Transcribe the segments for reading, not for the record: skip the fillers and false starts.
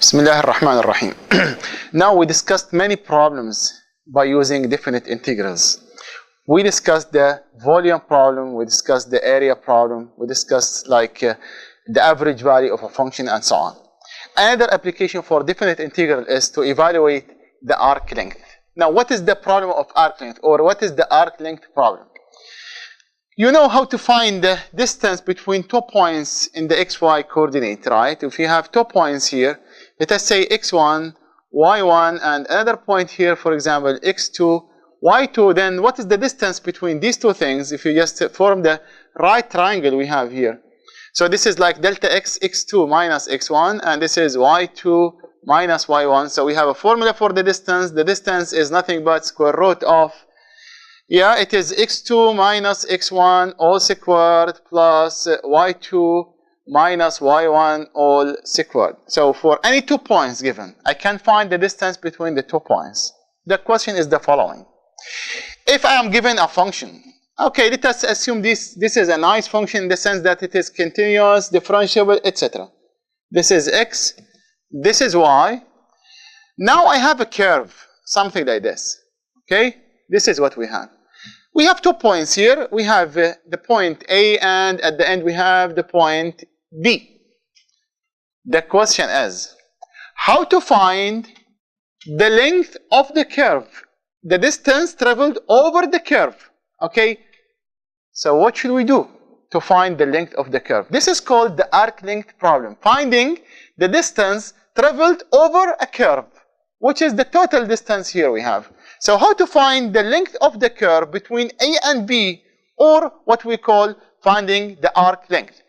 Bismillah ar-Rahman ar-Rahim. Now we discussed many problems by using definite integrals. We discussed the volume problem, we discussed the area problem, we discussed the average value of a function and so on. Another application for definite integral is to evaluate the arc length. Now what is the problem of arc length, or what is the arc length problem? You know how to find the distance between 2 points in the xy coordinate, right? If you have 2 points here, let us say x1, y1, and another point here, for example, x2, y2, then what is the distance between these two things if you just form the right triangle we have here? So this is like delta x, x2 minus x1, and this is y2 minus y1. So we have a formula for the distance. The distance is nothing but square root of, it is x2 minus x1 all squared plus y2 minus y1 all squared. So for any 2 points given, I can find the distance between the 2 points. The question is the following. If I am given a function, okay, let us assume this is a nice function in the sense that it is continuous, differentiable, etc. This is x, this is y. Now I have a curve, something like this. Okay, this is what we have. We have 2 points here. We have the point A, and at the end we have the point B. The question is, how to find the length of the curve, the distance traveled over the curve. Okay, so what should we do to find the length of the curve? This is called the arc length problem, finding the distance traveled over a curve, which is the total distance here we have. So how to find the length of the curve between A and B, or what we call finding the arc length.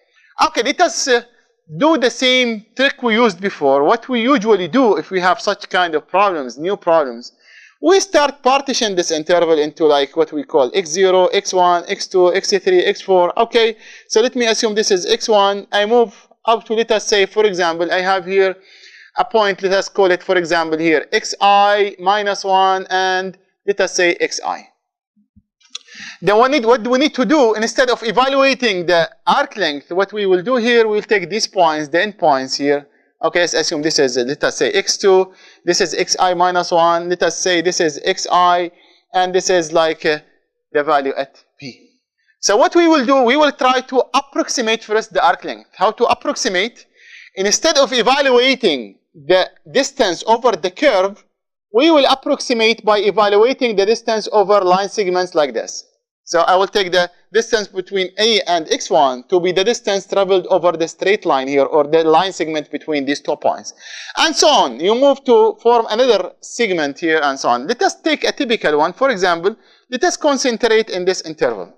Okay, let us do the same trick we used before. What we usually do if we have such kind of problems, new problems, we start partition this interval into like what we call x0, x1, x2, x3, x4. Okay, so let me assume this is x1. I move up to, let us say, for example, I have here a point, let us call it, for example, here xi minus 1, and let us say xi. Then what do we need to do? Instead of evaluating the arc length, what we will do here, we'll take these points, the endpoints here. Okay, let's assume this is, let us say, x2, this is xi minus 1, let us say this is xi, and this is like the value at p. So what we will do, we will try to approximate first the arc length. How to approximate? Instead of evaluating the distance over the curve, we will approximate by evaluating the distance over line segments like this. So I will take the distance between A and x1 to be the distance traveled over the straight line here, or the line segment between these 2 points. And so on. You move to form another segment here and so on. Let us take a typical one. For example, let us concentrate in this interval.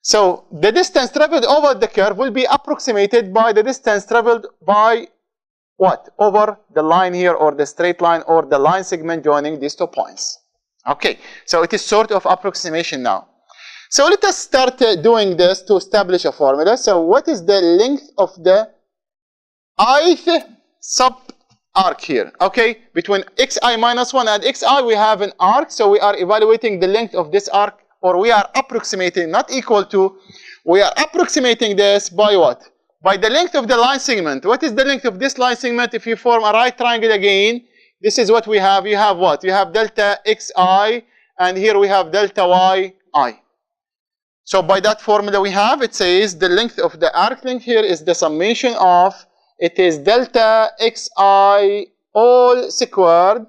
So the distance traveled over the curve will be approximated by the distance traveled by what? Over the line here, or the straight line, or the line segment joining these 2 points. Okay, so it is sort of approximation now. So let us start doing this to establish a formula. So what is the length of the ith sub-arc here? Okay, between xi minus 1 and xi we have an arc, so we are evaluating the length of this arc, or we are approximating, not equal to, we are approximating this by what? By the length of the line segment. What is the length of this line segment? If you form a right triangle again, this is what we have. You have what? You have delta xi, and here we have delta yi. So by that formula we have, it says the length of the arc length here is the summation of, it is delta xi all squared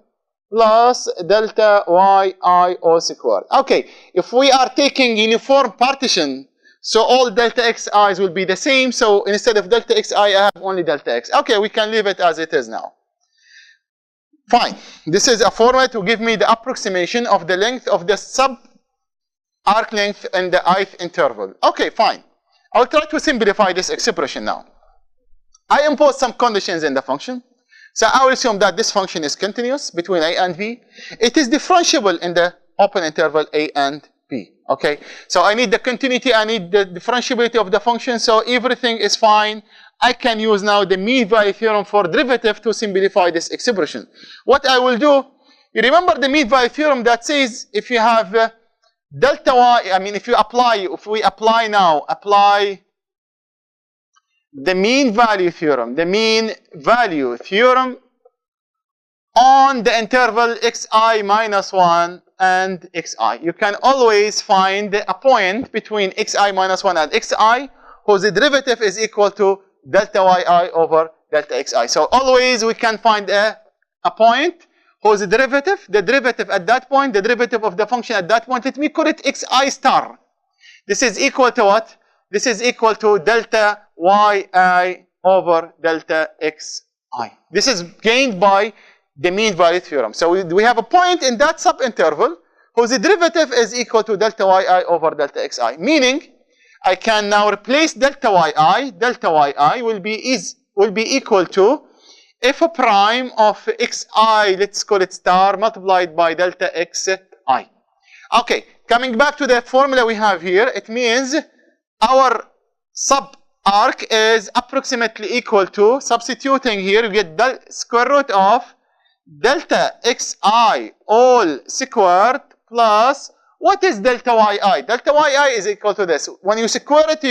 plus delta yi all squared. Okay, if we are taking uniform partition, so all delta xi's will be the same. So instead of delta xi, I have only delta x. Okay, we can leave it as it is now. Fine. This is a formula to give me the approximation of the length of the sub-arc length in the ith interval. Okay, fine. I'll try to simplify this expression now. I impose some conditions in the function. So I will assume that this function is continuous between a and b. It is differentiable in the open interval a and b. Okay, so I need the continuity, I need the differentiability of the function, so everything is fine. I can use now the mean value theorem for derivative to simplify this expression. What I will do, you remember the mean value theorem that says if you have delta y, if we apply the mean value theorem, on the interval xi minus 1 and xi. You can always find a point between xi minus 1 and xi whose derivative is equal to delta yi over delta xi. So always we can find a point whose derivative, the derivative at that point, the derivative of the function at that point, let me call it xi star. This is equal to what? This is equal to delta yi over delta xi. This is gained by the mean value theorem. So we have a point in that subinterval whose derivative is equal to delta yi over delta xi. Meaning, I can now replace delta yi. Delta yi will be equal to f prime of xi, let's call it star, multiplied by delta xi. Okay, coming back to the formula we have here, it means our sub-arc is approximately equal to, substituting here, you get the square root of delta xi all squared plus, what is delta yi? Delta yi is equal to this. When you square it,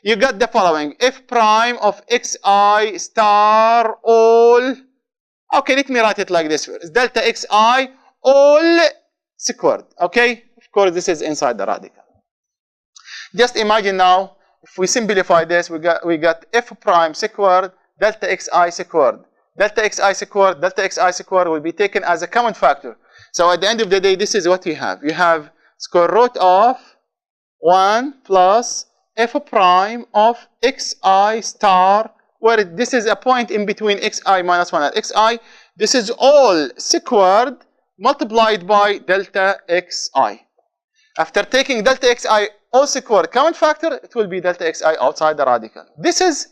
you get the following, f prime of xi star all, okay, let me write it like this first, delta xi all squared, okay? Of course, this is inside the radical. Just imagine now, if we simplify this, we got f prime squared, delta xi squared. Delta xi squared, delta xi squared will be taken as a common factor. So at the end of the day, this is what you have. You have square root of 1 plus f prime of xi star, where this is a point in between xi minus 1 and xi. This is all squared multiplied by delta xi. After taking delta xi all squared common factor, it will be delta xi outside the radical. This is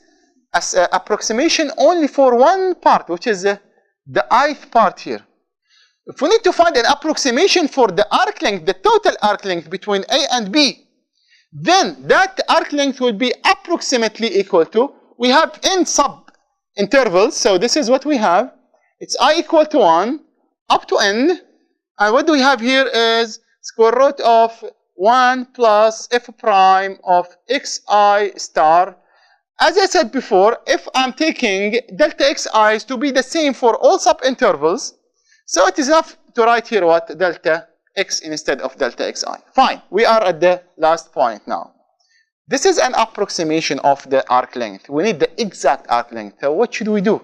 an approximation only for one part, which is the ith part here. If we need to find an approximation for the arc length, the total arc length between A and B, then that arc length will be approximately equal to, we have n sub intervals, so this is what we have. It's I equal to 1 up to n, and what we have here is square root of 1 plus f prime of xi star. As I said before, if I'm taking delta xi's to be the same for all subintervals, so it is enough to write here what? Delta x instead of delta xi. Fine, we are at the last point now. This is an approximation of the arc length. We need the exact arc length. So what should we do?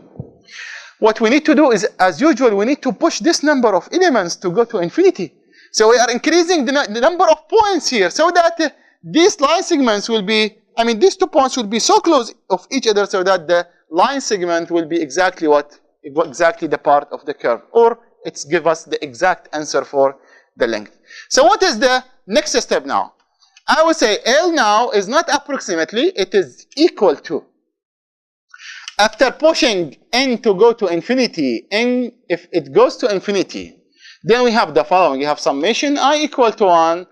What we need to do is, as usual, we need to push this number of elements to go to infinity. So we are increasing the number of points here so that these line segments will be, these 2 points will be so close of each other so that the line segment will be exactly exactly the part of the curve, or it's give us the exact answer for the length. So what is the next step now? I would say L now is not approximately, it is equal to. After pushing n to go to infinity, n, if it goes to infinity, then we have the following. You have summation I equal to 1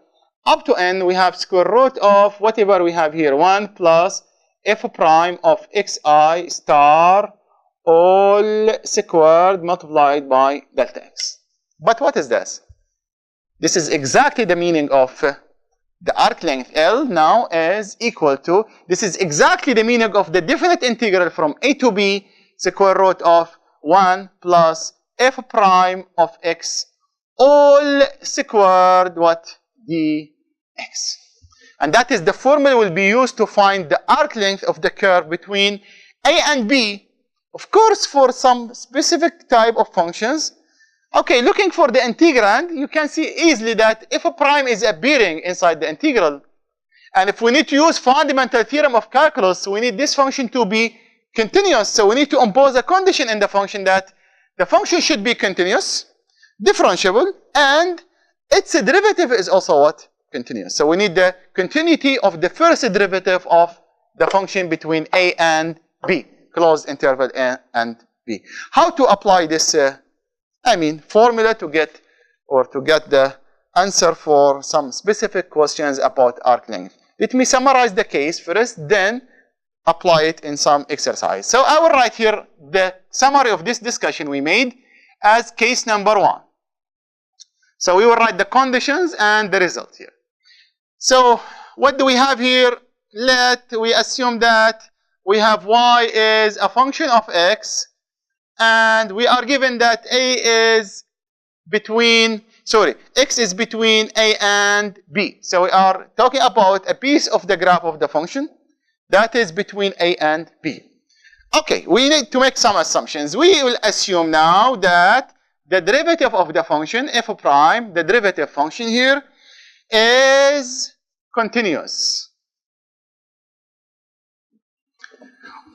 up to n. We have square root of whatever we have here, 1 plus f prime of xi star all squared multiplied by delta x. But what is this? This is exactly the meaning of the arc length L now is equal to, this is exactly the meaning of the definite integral from a to b square root of 1 plus f prime of x all squared what? dx. And that is the formula will be used to find the arc length of the curve between a and b. Of course, for some specific type of functions, okay, looking for the integrand, you can see easily that f prime is appearing inside the integral. And if we need to use fundamental theorem of calculus, we need this function to be continuous. So we need to impose a condition in the function that the function should be continuous, differentiable, and its derivative is also what? Continuous. So we need the continuity of the first derivative of the function between a and b, closed interval a and b. How to apply this formula to get the answer for some specific questions about arc length. Let me summarize the case first, then apply it in some exercise. So I will write here the summary of this discussion we made as case number 1. So we will write the conditions and the result here. So what do we have here? We assume that we have y is a function of x, and we are given that x is between a and b. So we are talking about a piece of the graph of the function that is between a and b. Okay, we need to make some assumptions. We will assume now that the derivative of the function f prime, the derivative function here, is continuous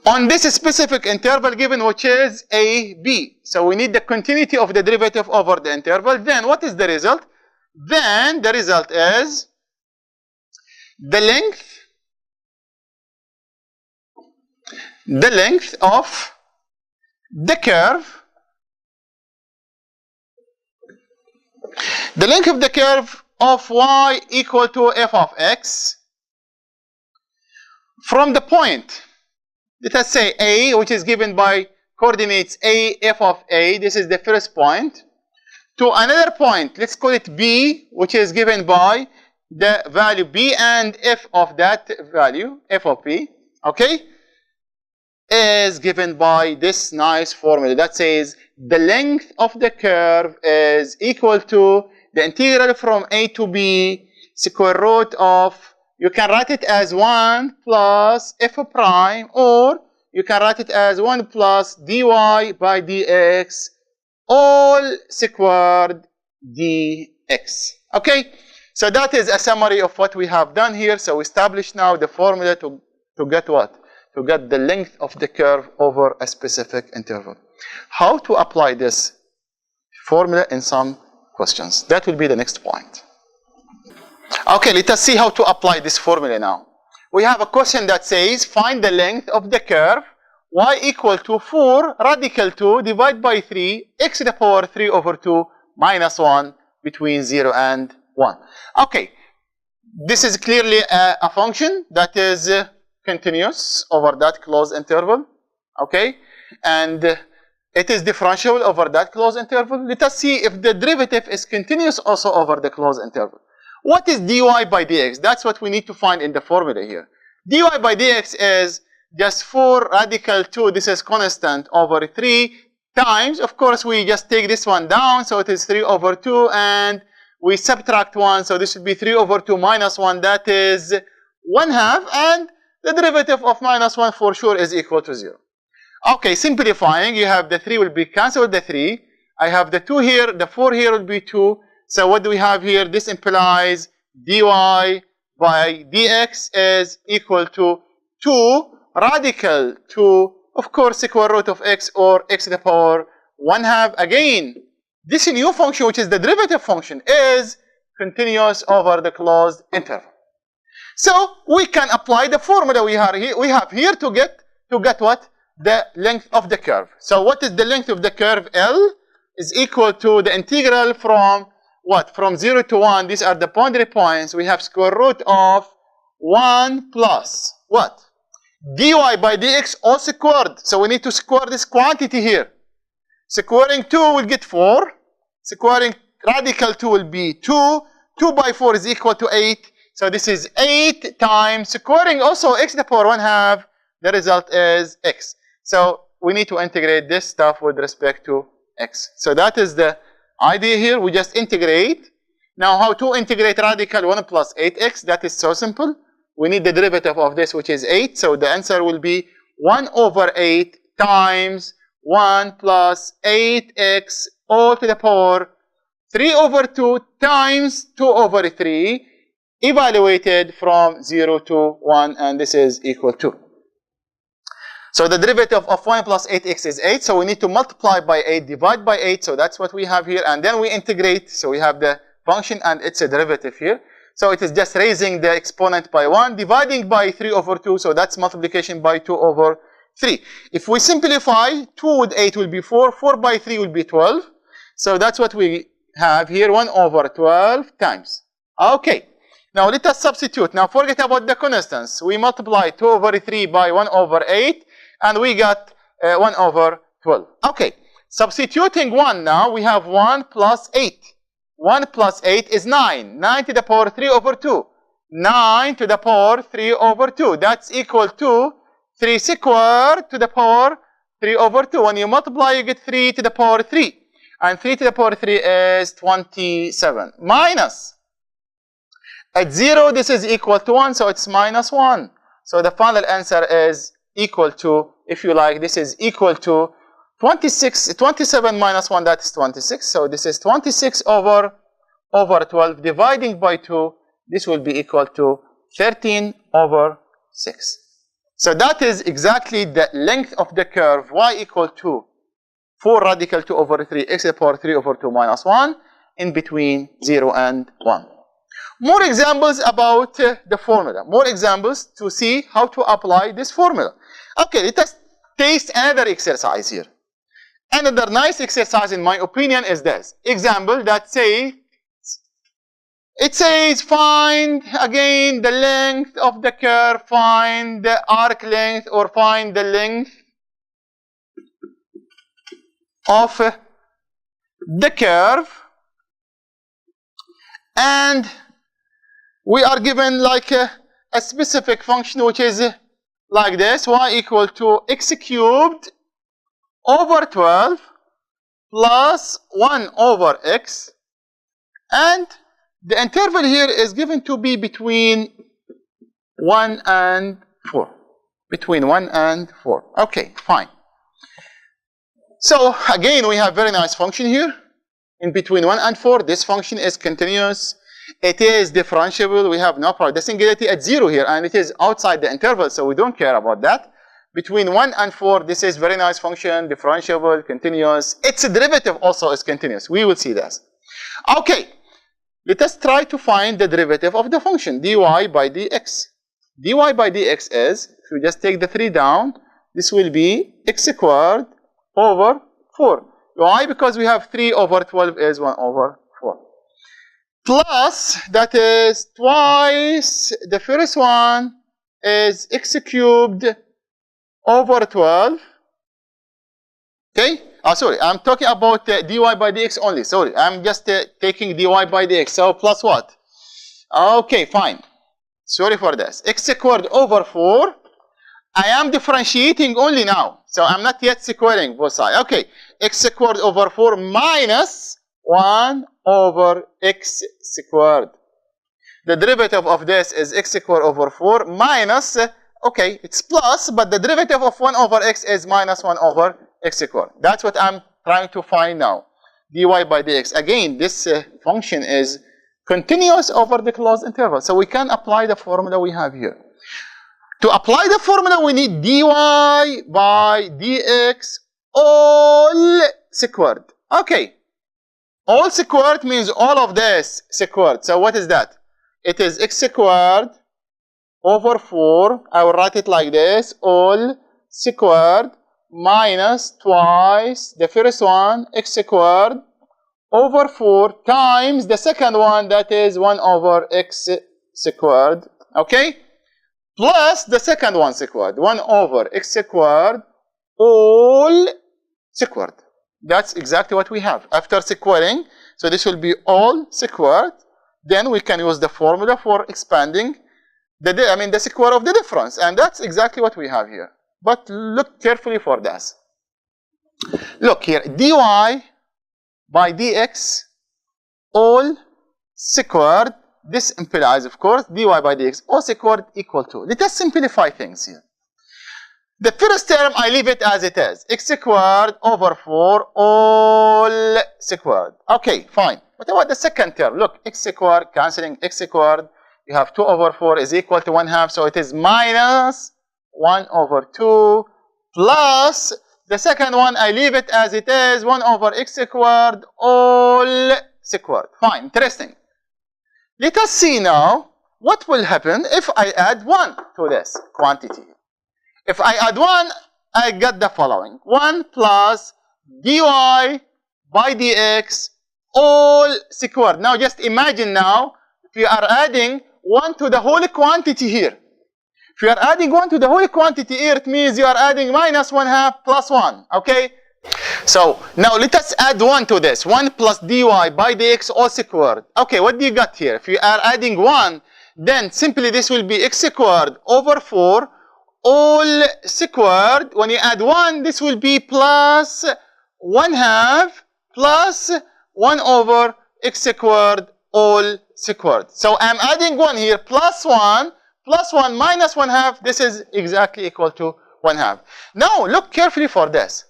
on this specific interval given, which is a, b. So we need the continuity of the derivative over the interval. Then what is the result? Then the result is the length of the curve, the length of the curve of y equal to f of x from the point, let us say a, which is given by coordinates a, f of a, this is the first point, to another point, let's call it b, which is given by the value b and f of that value, f of b, okay, is given by this nice formula that says the length of the curve is equal to the integral from a to b square root of, you can write it as 1 plus f prime, or you can write it as 1 plus dy by dx all squared dx. Okay, so that is a summary of what we have done here. So we establish now the formula to get what? To get the length of the curve over a specific interval. How to apply this formula in some questions? That will be the next point. Okay, let us see how to apply this formula now. We have a question that says, find the length of the curve y equal to 4 radical 2 divided by 3 x to the power 3 over 2 minus 1 between 0 and 1. Okay, this is clearly a function that is continuous over that closed interval, okay, and it is differentiable over that closed interval. Let us see if the derivative is continuous also over the closed interval. What is dy by dx? That's what we need to find in the formula here. dy by dx is just 4 radical 2, this is constant, over 3 times, of course we just take this one down, so it is 3 over 2, and we subtract 1, so this would be 3 over 2 minus 1, that is 1/2, and the derivative of minus 1 for sure is equal to 0. Okay, simplifying, you have the 3 will be cancelled, the 3. I have the 2 here, the 4 here will be 2. So what do we have here? This implies dy by dx is equal to 2 radical 2, of course, square root of x, or x to the power 1/2. Again, this new function, which is the derivative function, is continuous over the closed interval. So we can apply the formula we have here to get what? The length of the curve. So what is the length of the curve? L is equal to the integral from what? From 0 to 1. These are the boundary points. We have square root of 1 plus what? Dy by dx all squared. So we need to square this quantity here. Squaring 2 will get 4. Squaring radical 2 will be 2. 2 by 4 is equal to 8. So this is 8 times squaring also x to the power 1/2. The result is x. So we need to integrate this stuff with respect to x. So that is the idea here. We just integrate. Now how to integrate radical 1 plus 8x? That is so simple. We need the derivative of this, which is 8. So the answer will be 1 over 8 times 1 plus 8x all to the power 3 over 2 times 2 over 3, evaluated from 0 to 1, and this is equal to. So the derivative of 1 plus 8x is 8, so we need to multiply by 8, divide by 8, so that's what we have here, and then we integrate, so we have the function and its a derivative here. So it is just raising the exponent by 1, dividing by 3 over 2, so that's multiplication by 2 over 3. If we simplify, 2 with 8 will be 4, 4 by 3 will be 12. So that's what we have here, 1 over 12 times. Okay, now let us substitute. Now forget about the constants. We multiply 2 over 3 by 1 over 8, and we got 1 over 12. Okay, substituting 1 now, we have 1 plus 8. 1 plus 8 is 9. 9 to the power 3 over 2. 9 to the power 3 over 2. That's equal to 3 squared to the power 3 over 2. When you multiply, you get 3 to the power 3. And 3 to the power 3 is 27. Minus. At 0, this is equal to 1, so it's minus 1. So the final answer is equal to, if you like, this is equal to 27 minus 1, that is 26. So this is 26 over 12 dividing by 2. This will be equal to 13 over 6. So that is exactly the length of the curve y equal to 4 radical 2 over 3 x to the power 3 over 2 minus 1 in between 0 and 1. More examples about the formula. More examples to see how to apply this formula. Okay, let us taste another exercise here. Another nice exercise in my opinion is this. Example that it says find again the length of the curve, find the arc length or find the length of the curve, and we are given like a specific function which is like this, y equal to x cubed over 12 plus 1 over x, and the interval here is given to be between 1 and 4. Between 1 and 4. Okay, fine. So again, we have very nice function here. In between 1 and 4, this function is continuous. It is differentiable. We have no problem. The singularity at 0 here, and it is outside the interval, so we don't care about that. Between 1 and 4, this is very nice function, differentiable, continuous. Its derivative also is continuous. We will see this. Okay, let us try to find the derivative of the function, dy by dx. dy by dx is, if you just take the 3 down, this will be x squared over 4. Why? Because we have 3 over 12 is 1 over 4. Plus, that is twice, the first one is x cubed over 12. Okay? Oh, sorry, I'm talking about dy by dx only. Sorry, I'm just taking dy by dx. So, plus what? Okay, fine. Sorry for this. X squared over 4. I am differentiating only now. So, I'm not yet squaring both sides. Okay, x squared over 4 minus 1 over x squared. The derivative of this is x squared over 4 minus, okay, it's plus, but the derivative of 1 over x is minus 1 over x squared. That's what I'm trying to find now. dy by dx. Again, this function is continuous over the closed interval. So we can apply the formula we have here. To apply the formula, we need dy by dx all squared. Okay. All squared means all of this squared. So what is that? It is x squared over 4. I will write it like this. All squared minus twice the first one, x squared over 4 times the second one, that is 1 over x squared. Okay? Plus the second one squared. 1 over x squared all squared. That's exactly what we have. After squaring, so this will be all squared. Then we can use the formula for expanding the square of the difference. And that's exactly what we have here. But look carefully for this. Look here, dy by dx all squared. This implies, of course, dy by dx all squared equal to. Let us simplify things here. The first term, I leave it as it is. X squared over 4 all squared. Okay, fine. What about the second term? Look, x squared, cancelling x squared. You have 2 over 4 is equal to 1/2. So it is minus 1 over 2 plus the second one, I leave it as it is. 1 over x squared all squared. Fine, interesting. Let us see now what will happen if I add 1 to this quantity. If I add 1, I get the following. 1 plus dy by dx all squared. Now just imagine now, if you are adding 1 to the whole quantity here. If you are adding 1 to the whole quantity here, it means you are adding minus 1/2 plus 1. Okay? So now let us add 1 to this. 1 plus dy by dx all squared. Okay, what do you got here? If you are adding 1, then simply this will be x squared over 4 all squared. When you add 1, this will be plus 1/2 plus 1 over x squared all squared. So I'm adding 1 here, plus 1 minus 1/2. This is exactly equal to 1/2. Now look carefully for this.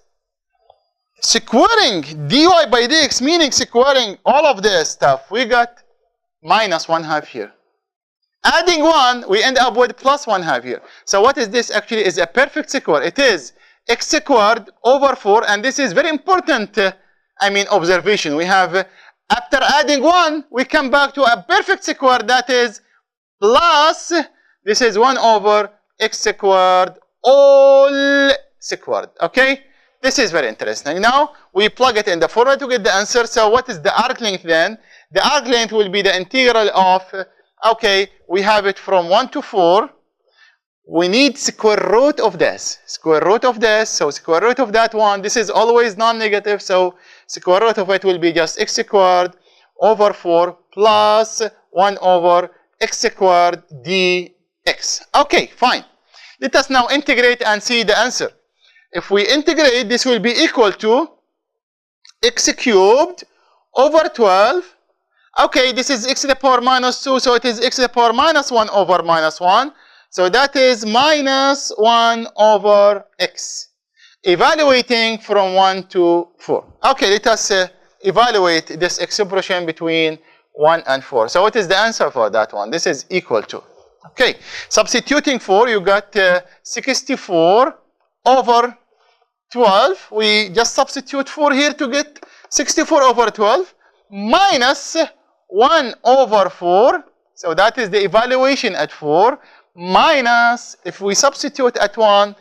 Squaring dy by dx, meaning squaring all of this stuff, we got minus 1/2 here. Adding 1, we end up with plus 1/2 here. So what is this actually? Is a perfect square. It is x squared over 4, and this is very important, observation. We have, after adding 1, we come back to a perfect square that is plus, this is 1 over x squared all squared, okay? This is very interesting. Now, we plug it in the formula to get the answer. So what is the arc length then? The arc length will be the integral of, okay, we have it from 1 to 4. We need square root of this. Square root of this, so square root of that one. This is always non-negative, so square root of it will be just x squared over 4 plus 1 over x squared dx. Okay, fine. Let us now integrate and see the answer. If we integrate, this will be equal to x cubed over 12. Okay, this is x to the power minus 2, so it is x to the power minus 1 over minus 1. So that is minus 1 over x. Evaluating from 1 to 4. Okay, let us evaluate this expression between 1 and 4. So what is the answer for that one? This is equal to. Okay, substituting 4, you got 64 over 12. We just substitute 4 here to get 64 over 12 minus 1 over 4. So that is the evaluation at 4. Minus, if we substitute at 1,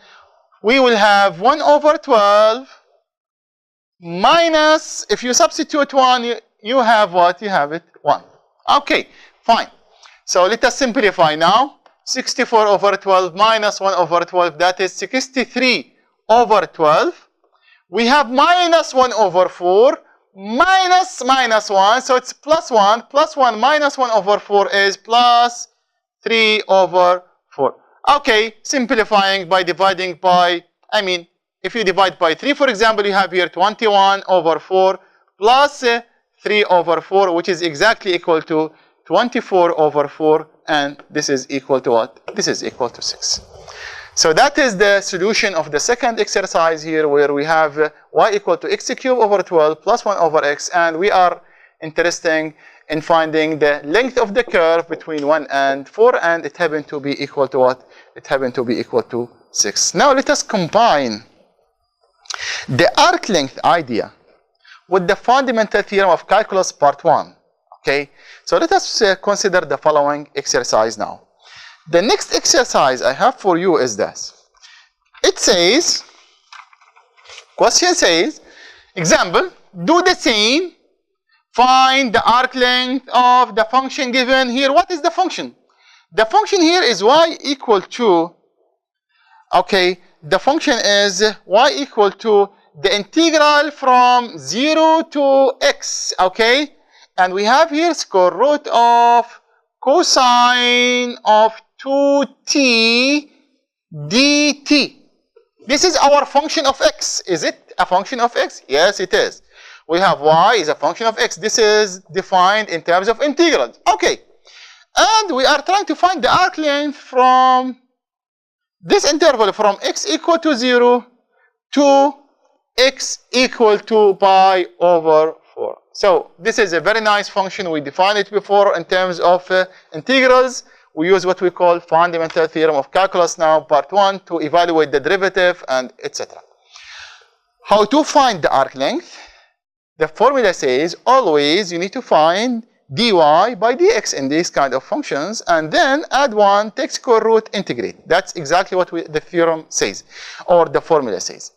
we will have 1 over 12 minus, if you substitute 1, you have what? You have it 1. Okay, fine. So let us simplify now. 64 over 12 minus 1 over 12, that is 63 over 12. We have minus 1 over 4 minus 1, so it's plus 1. Plus 1 minus 1 over 4 is plus 3 over 4. Okay, simplifying by dividing by, if you divide by 3, for example, you have here 21 over 4 plus 3 over 4, which is exactly equal to 24 over 4, and this is equal to what? This is equal to 6. So that is the solution of the second exercise here, where we have y equal to x cubed over 12 plus 1 over x, and we are interested in finding the length of the curve between 1 and 4, and it happened to be equal to what? It happened to be equal to 6. Now let us combine the arc length idea with the fundamental theorem of calculus part 1. Okay, so let us consider the following exercise now. The next exercise I have for you is this. It says, question says, example, do the same, find the arc length of the function given here. What is the function? The function here is y equal to, okay, the function is y equal to the integral from 0 to x, okay? And we have here square root of cosine of 2t dt. This is our function of x. Is it a function of x? Yes, it is. We have y is a function of x. This is defined in terms of integrals. Okay. And we are trying to find the arc length from this interval from x equal to 0 to x equal to pi over 4. So this is a very nice function. We defined it before in terms of integrals. We use what we call fundamental theorem of calculus now, part 1, to evaluate the derivative and etc. How to find the arc length? The formula says always you need to find dy by dx in these kind of functions, and then add 1, take square root, integrate. That's exactly what the theorem says, or the formula says.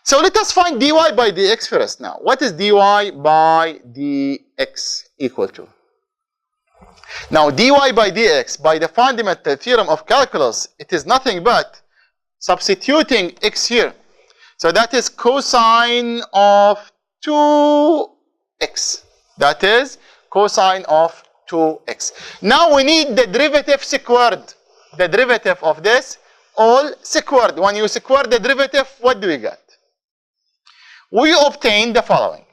So let us find dy by dx first now. What is dy by dx equal to? Now dy by dx, by the fundamental theorem of calculus, it is nothing but substituting x here. So that is cosine of 2x. That is cosine of 2x. Now we need the derivative squared. The derivative of this all squared. When you square the derivative, what do we get? We obtain the following.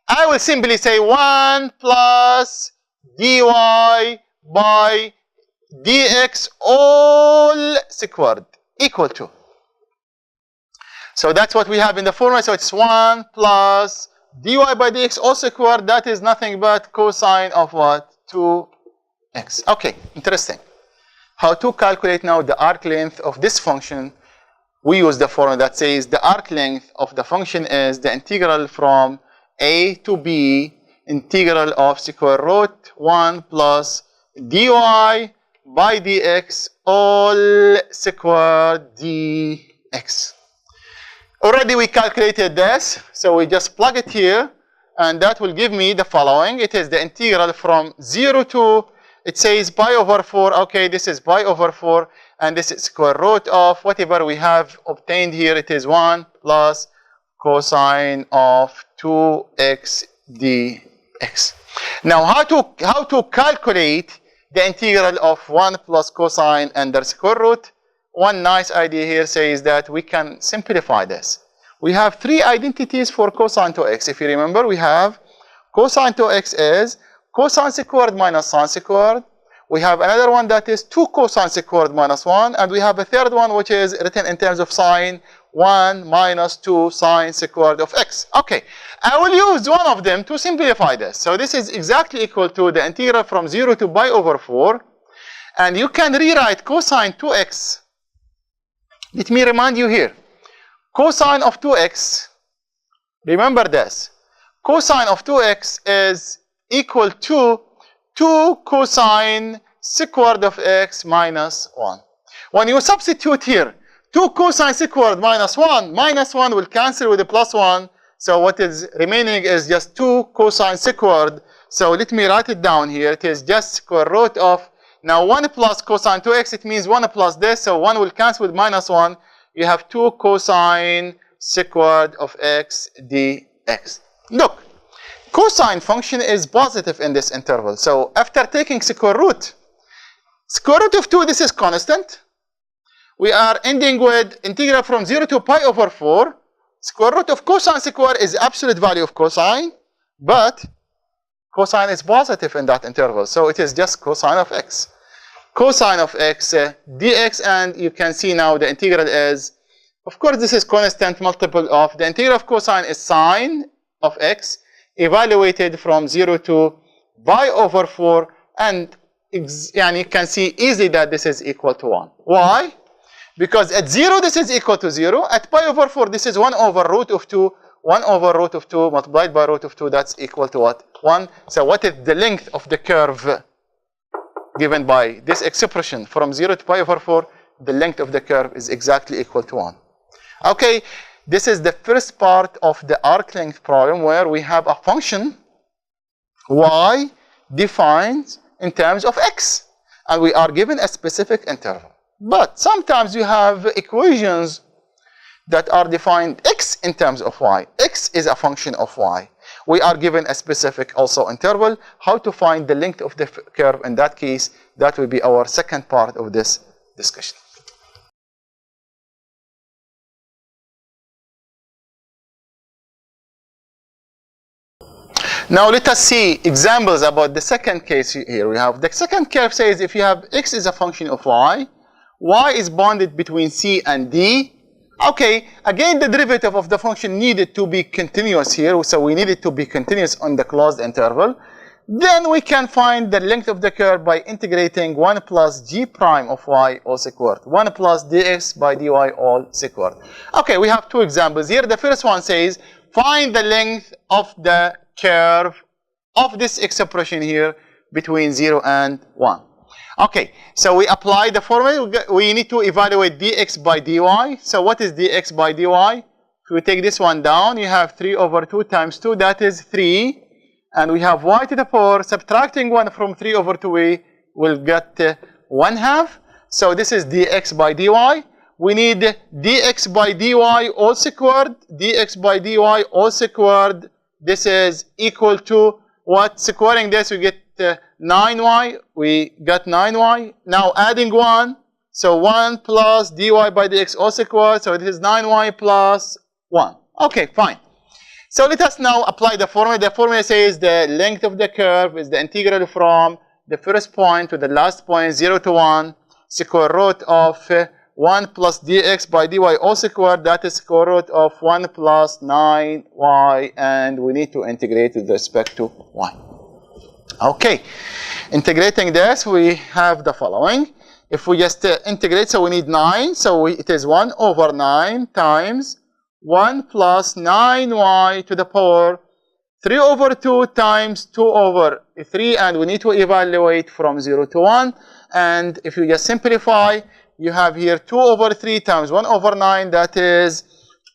I will simply say 1 plus dy by dx all squared equal to. So that's what we have in the formula. So it's 1 plus dy by dx all squared. That is nothing but cosine of what? 2x. Okay, interesting. How to calculate now the arc length of this function? We use the formula that says the arc length of the function is the integral from a to b, integral of square root 1 plus dy by dx all squared dx. Already we calculated this, so we just plug it here, and that will give me the following. It is the integral from 0 to, it says pi over 4. Okay, this is pi over 4, and this is square root of whatever we have obtained here. It is 1 plus cosine of 2x dx. Now, how to calculate the integral of 1 plus cosine under square root? One nice idea here says that we can simplify this. We have three identities for cosine 2x. If you remember, we have cosine 2x is cosine squared minus sine squared. We have another one that is 2 cosine squared minus 1. And we have a third one which is written in terms of sine 1 minus 2 sine squared of x. Okay, I will use one of them to simplify this. So this is exactly equal to the integral from 0 to pi over 4. And you can rewrite cosine 2x. Let me remind you here. Cosine of 2x, remember this. Cosine of 2x is equal to 2 cosine squared of x minus 1. When you substitute here, 2 cosine squared minus 1 will cancel with the plus 1. So what is remaining is just 2 cosine squared. So let me write it down here. It is just square root of, now 1 plus cosine 2x, it means 1 plus this. So 1 will cancel with minus 1. You have 2 cosine squared of x dx. Look, cosine function is positive in this interval. So after taking square root of 2, this is constant. We are ending with integral from 0 to pi over 4. Square root of cosine squared is absolute value of cosine, but cosine is positive in that interval. So it is just cosine of x. Cosine of x dx, and you can see now the integral is, of course this is constant multiple of, the integral of cosine is sine of x evaluated from 0 to pi over 4, and you can see easily that this is equal to 1. Why? Because at 0 this is equal to 0, at pi over 4 this is 1 over root of 2, 1 over root of 2 multiplied by root of 2, that's equal to what? 1. So what is the length of the curve given by this expression from 0 to pi over 4? The length of the curve is exactly equal to 1. Okay, this is the first part of the arc length problem where we have a function y defined in terms of x, and we are given a specific interval. But sometimes you have equations that are defined x in terms of y. X is a function of y. We are given a specific also interval. How to find the length of the curve in that case, that will be our second part of this discussion. Now let us see examples about the second case here. We have the second curve says if you have x is a function of y is bounded between c and d. Okay, again the derivative of the function needed to be continuous here, so we need it to be continuous on the closed interval. Then we can find the length of the curve by integrating 1 plus g prime of y all squared, 1 plus dx by dy all squared. Okay, we have two examples here. The first one says find the length of the curve of this expression here between 0 and 1. Okay, so we apply the formula. We need to evaluate dx by dy. So what is dx by dy? If we take this one down, you have 3 over 2 times 2, that is 3. And we have y to the 4, subtracting 1 from 3 over 2, we will get 1/2. So this is dx by dy. We need dx by dy all squared, dx by dy all squared. This is equal to what? Squaring this, we get 9y. We got 9y. Now adding 1, So 1 plus dy by dx all squared. So it is 9y plus 1. Okay, fine. So let us now apply the formula. The formula says the length of the curve is the integral from the first point to the last point, 0 to 1, square root of 1 plus dx by dy all squared. That is square root of 1 plus 9y, and we need to integrate with respect to y. Okay, integrating this, we have the following. If we just integrate, so we need 9, so it is 1 over 9 times 1 plus 9y to the power 3 over 2 times 2 over 3, and we need to evaluate from 0 to 1. And if you just simplify, you have here 2 over 3 times 1 over 9, that is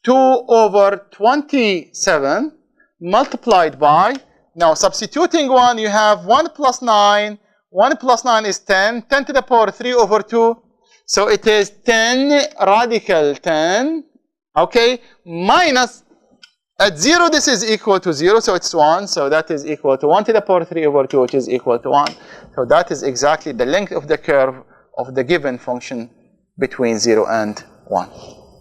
2 over 27 multiplied by, now substituting 1, you have 1 plus 9, 1 plus 9 is 10, 10 to the power 3 over 2, so it is 10 radical 10, okay, minus, at 0 this is equal to 0, so it's 1, so that is equal to 1 to the power 3 over 2, which is equal to 1. So that is exactly the length of the curve of the given function between 0 and 1.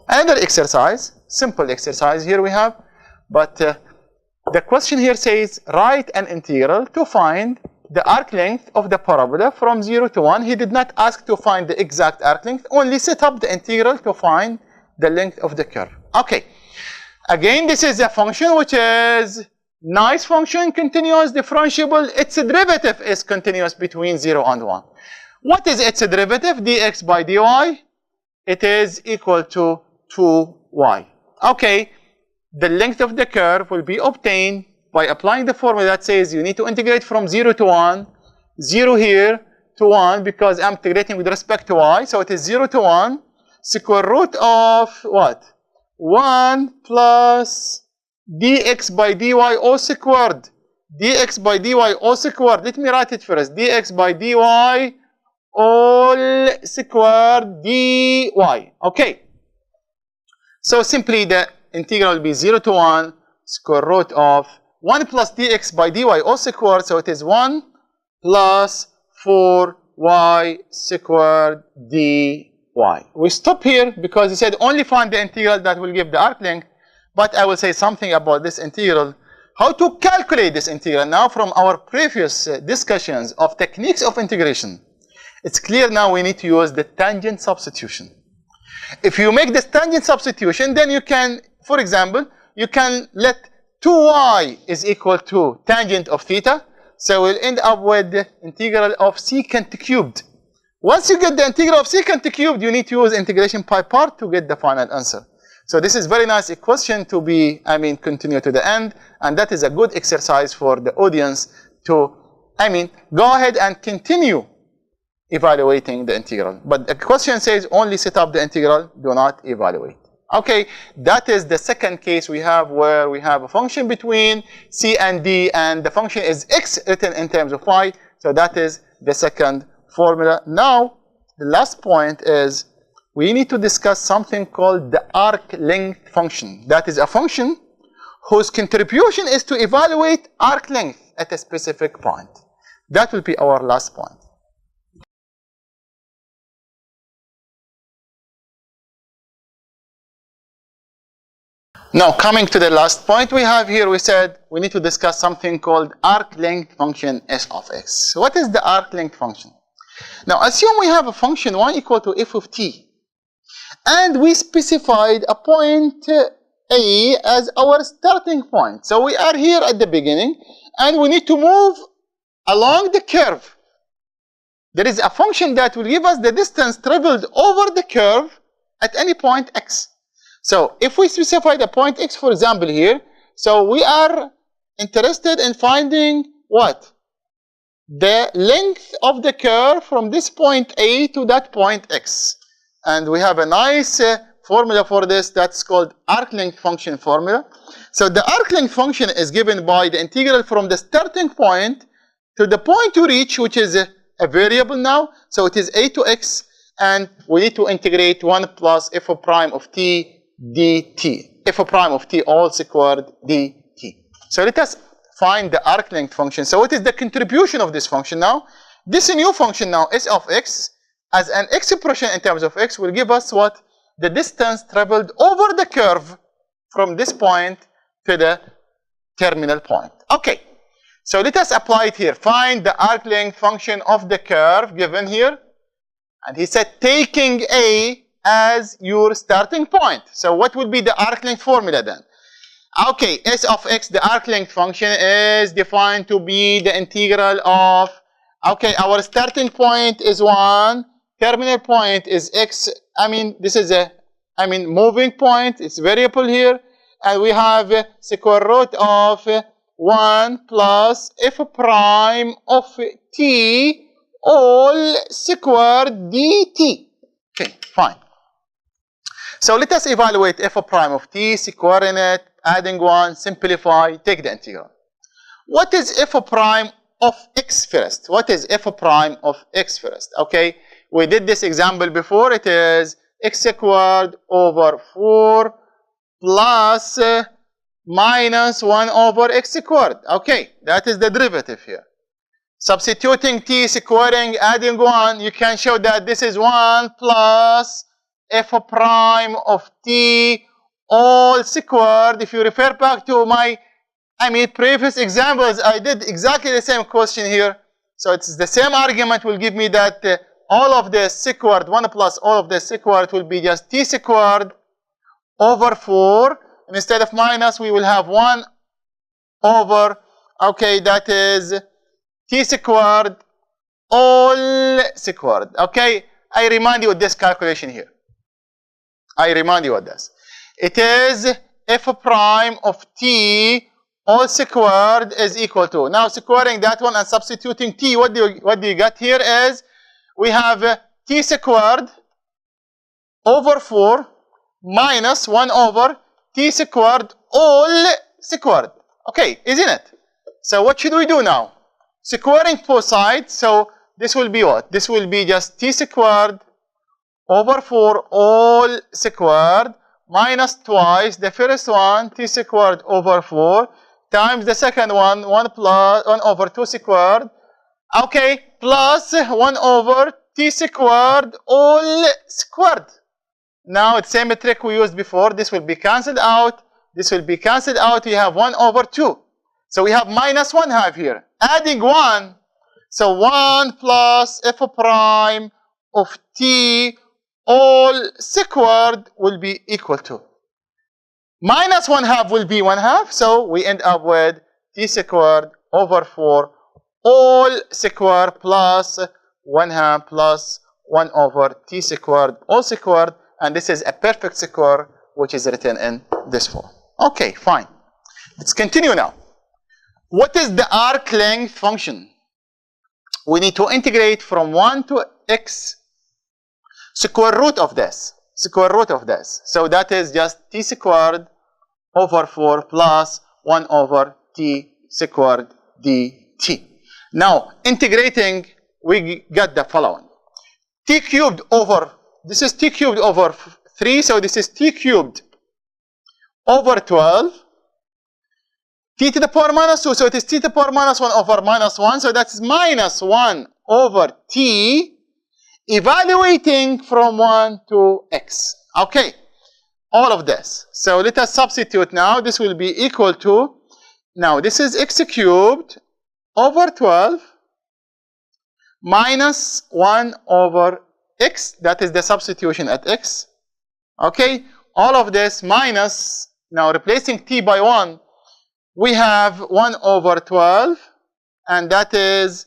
Another exercise, simple exercise here we have, but the question here says write an integral to find the arc length of the parabola from 0 to 1. He did not ask to find the exact arc length, only set up the integral to find the length of the curve. Okay, again this is a function which is nice function, continuous, differentiable. Its derivative is continuous between 0 and 1. What is its derivative? Dx by dy. It is equal to 2y. Okay, the length of the curve will be obtained by applying the formula that says you need to integrate from 0 to 1, 0 here to 1, because I'm integrating with respect to y, so it is 0 to 1, square root of what? 1 plus dx by dy all squared. Dx by dy all squared. Let me write it first. Dx by dy all squared dy. Okay. So simply the integral will be 0 to 1 square root of 1 plus dx by dy all squared. So it is 1 plus 4y squared dy. We stop here because he said only find the integral that will give the arc length. But I will say something about this integral. How to calculate this integral now from our previous discussions of techniques of integration. It's clear now we need to use the tangent substitution. If you make this tangent substitution, then you can, for example, you can let 2y is equal to tangent of theta. So we'll end up with the integral of secant cubed. Once you get the integral of secant cubed, you need to use integration by part to get the final answer. So this is very nice equation to be, continue to the end. And that is a good exercise for the audience to, go ahead and continue evaluating the integral. But the question says only set up the integral, do not evaluate. Okay, that is the second case we have where we have a function between c and d, and the function is x written in terms of y. So that is the second formula. Now, the last point is we need to discuss something called the arc length function. That is a function whose contribution is to evaluate arc length at a specific point. That will be our last point. Now, coming to the last point we have here, we said we need to discuss something called arc length function s of x. What is the arc length function? Now, assume we have a function y equal to f of t. And we specified a point A as our starting point. So we are here at the beginning, and we need to move along the curve. There is a function that will give us the distance traveled over the curve at any point x. So if we specify the point x, for example, here, so we are interested in finding what? The length of the curve from this point A to that point x. And we have a nice formula for this that's called arc length function formula. So the arc length function is given by the integral from the starting point to the point to reach, which is a variable now. So it is a to x, and we need to integrate 1 plus f of prime of t dt. F of prime of t all squared dt. So let us find the arc length function. So what is the contribution of this function now? This new function now, s of x, as an expression in terms of x will give us what? The distance traveled over the curve from this point to the terminal point. Okay, so let us apply it here. Find the arc length function of the curve given here. And he said taking A as your starting point. So what would be the arc length formula then? Okay, S of x, the arc length function, is defined to be the integral of, okay, our starting point is 1, terminal point is x, this is a, moving point, it's variable here, and we have square root of 1 plus f prime of t all squared dt. Okay, fine. So let us evaluate f prime of t, squaring it, adding 1, simplify, take the integral. What is f prime of x first? What is f prime of x first? Okay, we did this example before. It is x squared over 4 plus minus 1 over x squared. Okay, that is the derivative here. Substituting t, squaring, adding 1, you can show that this is 1 plus f prime of t all squared. If you refer back to my previous examples, I did exactly the same question here. So it's the same argument will give me that all of this squared, 1 plus all of this squared will be just t squared over 4. And instead of minus, we will have 1 over, okay, that is t squared all squared. Okay, I remind you of this calculation here. I remind you of this. It is f prime of t all squared is equal to. Now squaring that one and substituting t, what do you get here is we have t squared over 4 minus 1 over t squared all squared. Okay, isn't it? So what should we do now? Squaring both sides, so this will be what? This will be just t squared over 4 all squared minus twice the first one, t squared over 4, times the second one, 1 over 2 squared, okay, plus 1 over t squared all squared. Now it's the same trick we used before. This will be cancelled out. This will be cancelled out. We have 1 over 2. So we have minus 1 half here. Adding 1, so 1 plus f prime of t all squared will be equal to. Minus 1 half will be 1 half, so we end up with t squared over 4 all squared plus 1 half plus 1 over t squared all squared, and this is a perfect square which is written in this form. Okay, fine. Let's continue now. What is the arc length function? We need to integrate from 1 to x, square root of this, So that is just t squared over 4 plus 1 over t squared dt. Now, integrating, we get the following. T cubed over, this is t cubed over 3, so this is t cubed over 12. T to the power minus 2, so it is t to the power minus 1 over minus 1, so that is minus 1 over t, evaluating from 1 to x. Okay, all of this. So let us substitute now. This will be equal to, now this is x cubed over 12 minus 1 over x, that is the substitution at x. Okay, all of this minus, now replacing t by 1, we have 1 over 12, and that is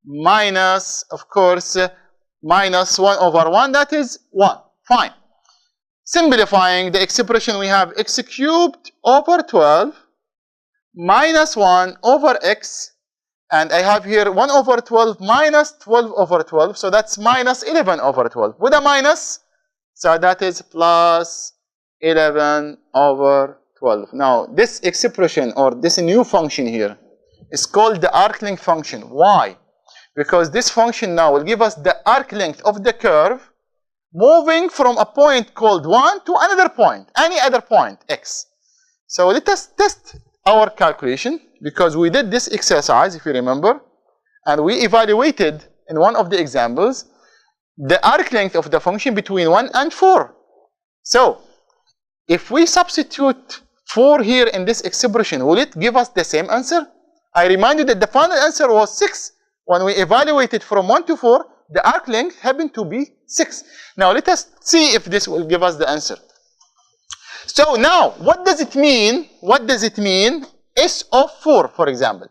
minus, of course, minus 1 over 1, that is 1. Fine. Simplifying the expression, we have x cubed over 12 minus 1 over x, and I have here 1 over 12 minus 12 over 12, so that's minus 11 over 12. With a minus, so that is plus 11 over 12. Now, this expression or this new function here is called the arc length function. Why? Because this function now will give us the arc length of the curve moving from a point called 1 to another point, any other point, x. So let us test our calculation, because we did this exercise, if you remember, and we evaluated in one of the examples. the arc length of the function between 1 and 4. So, if we substitute 4 here in this expression, will it give us the same answer? I remind you that the final answer was 6. When we evaluated from 1 to 4, the arc length happened to be 6. Now, let us see if this will give us the answer. So, now, what does it mean? What does it mean? S of 4, for example.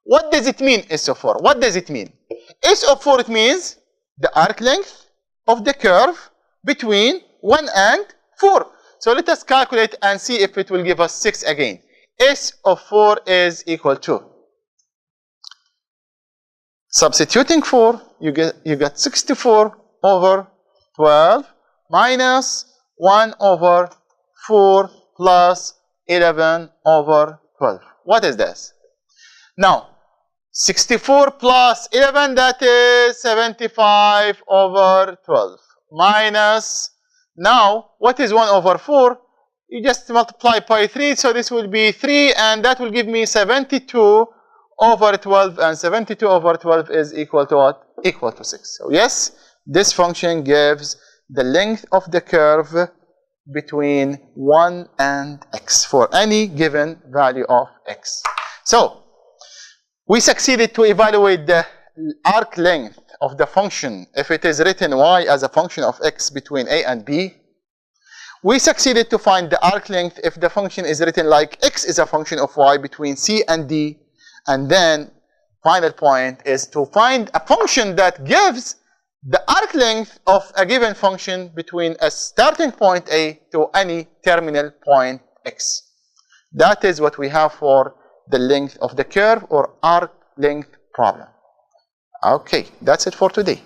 What does it mean, S of 4? What does it mean? S of 4, it means the arc length of the curve between 1 and 4. So let us calculate and see if it will give us 6 again. S of 4 is equal to, substituting 4, you get 64 over 12 minus 1 over 4 plus 11 over 12. What is this? Now, 64 plus 11, that is 75 over 12. Minus, now, what is 1 over 4? You just multiply by 3, so this will be 3, and that will give me 72 over 12, and 72 over 12 is equal to what? Equal to 6. So yes, this function gives the length of the curve between 1 and x for any given value of x. So, we succeeded to evaluate the arc length of the function if it is written y as a function of x between a and b. We succeeded to find the arc length if the function is written like x is a function of y between c and d. And then, final point is to find a function that gives the arc length of a given function between a starting point a to any terminal point x. That is what we have for the length of the curve or arc length problem. Okay, that's it for today.